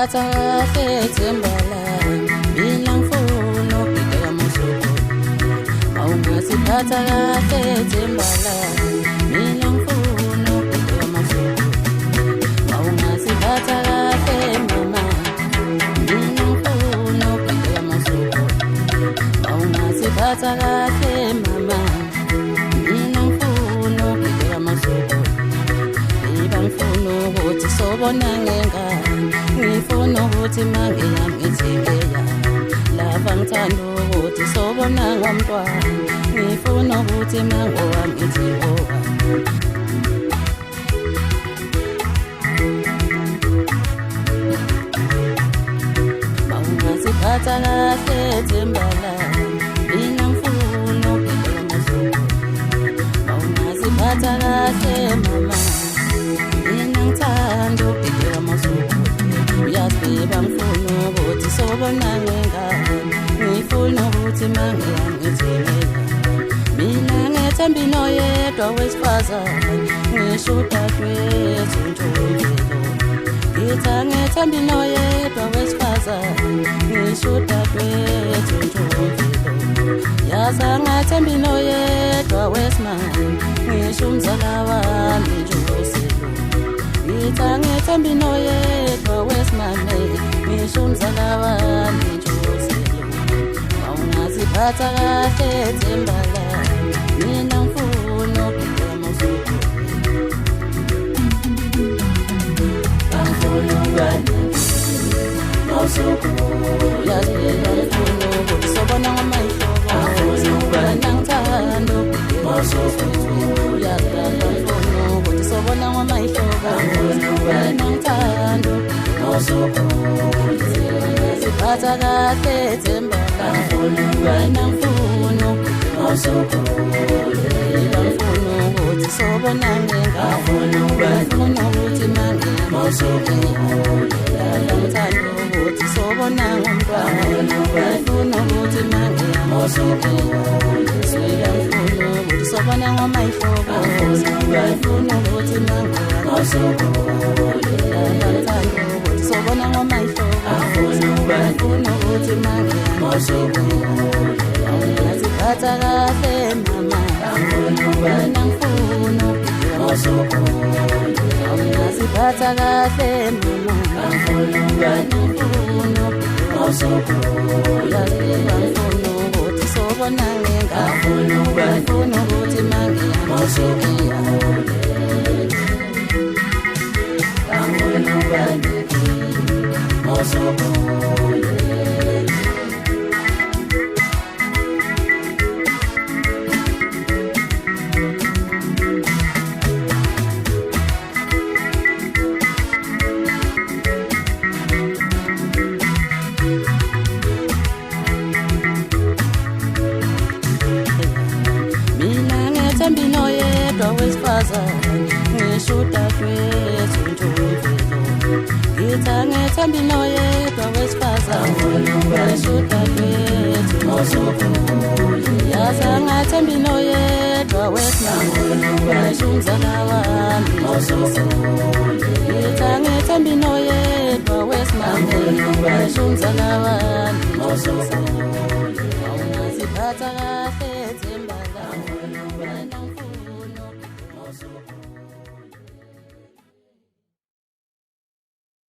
Awungaziphatha kahle Thembala, mina ngifuna ukubheka amasuku. Awungaziphatha kahle Thembala, mina ngifuna ukubheka amasuku. Awungaziphatha kahle mama, mina ngifuna ukubheka amasuku. Awungaziphatha kahle mama, mina ngifuna ukubheka amasuku. Ngifuna ukuthi sobona ngengane, ngifuna ukuthi mange yami ngithingeya. Lapha ngithanda ukuthi sobona ngomntwana, ngifuna ukuthi mango wami ngithingowa. Awungaziphatha kahle Thembala, mina ngifuna ukubheka amasuku. Awungaziphatha kahle mama, ngithanda ukubheka amasuku. Uyasiba ngifuna ukuthi sobona ngengane, ngifuna ukuthi mange yami ngithingeya. Mina ngethemba inoyedwa wesifazane, ngisho udadewethu uNtshonthelo. Ngithi ngethemba inoyedwa wesifazane, ngisho udadewethu uNtshonthelo. Yazi ngethemba inoyedwa wesimame, ngisho umzala wami uNtshonthelo. Ngithemba inoyedwa wesimame, ngisho umzala wami uNtshonthelo. Awungaziphatha kahle Thembala, mina ngifuna ukubheka amasuku. Angifuna amasuku, yazi ngifuna ukuthi sobona ngomayihlobo. Angifuna ngithanda ukubheka amasuku, yazi ngifuna ukuthi sobona ngomayihlobo. Awungaziphatha kahle Thembala, mina ngifuna amasuku. Ngifuna ukuthi sobona ngengane, ngifuna ukuthi mange amasuku. Ngithanda ukuthi sobona ngomntwana, ngifuna ukuthi mange amasuku. Ngifuna ukuthi sobona ngomayihlobo, ngifuna ukuthi mange amasuku. Ngithanda ukuthi sobona ngomayihlobo, ngifuna ukuthi mange amasuku. Awungaziphatha kahle mama, mina ngifuna ukubheka amasuku. Awungaziphatha kahle mama, mina ngifuna ukubheka amasuku. Yazi ngifuna ukuthi sobona ngengane, ngifuna ukuthi mange amasuku. Mina ngethemba inoyedwa wesifazane, ngisho udadewethu uNtshonthelo. Ngithi ngethemba inoyedwa wesifazane, ngisho udadewethu uNtshonthelo. Yazi ngethemba inoyedwa wesimame, ngisho umzala wami uNtshonthelo. Ngithi ngethemba inoyedwa wesimame, ngisho umzala wami uNtshonthelo. Awungaziphatha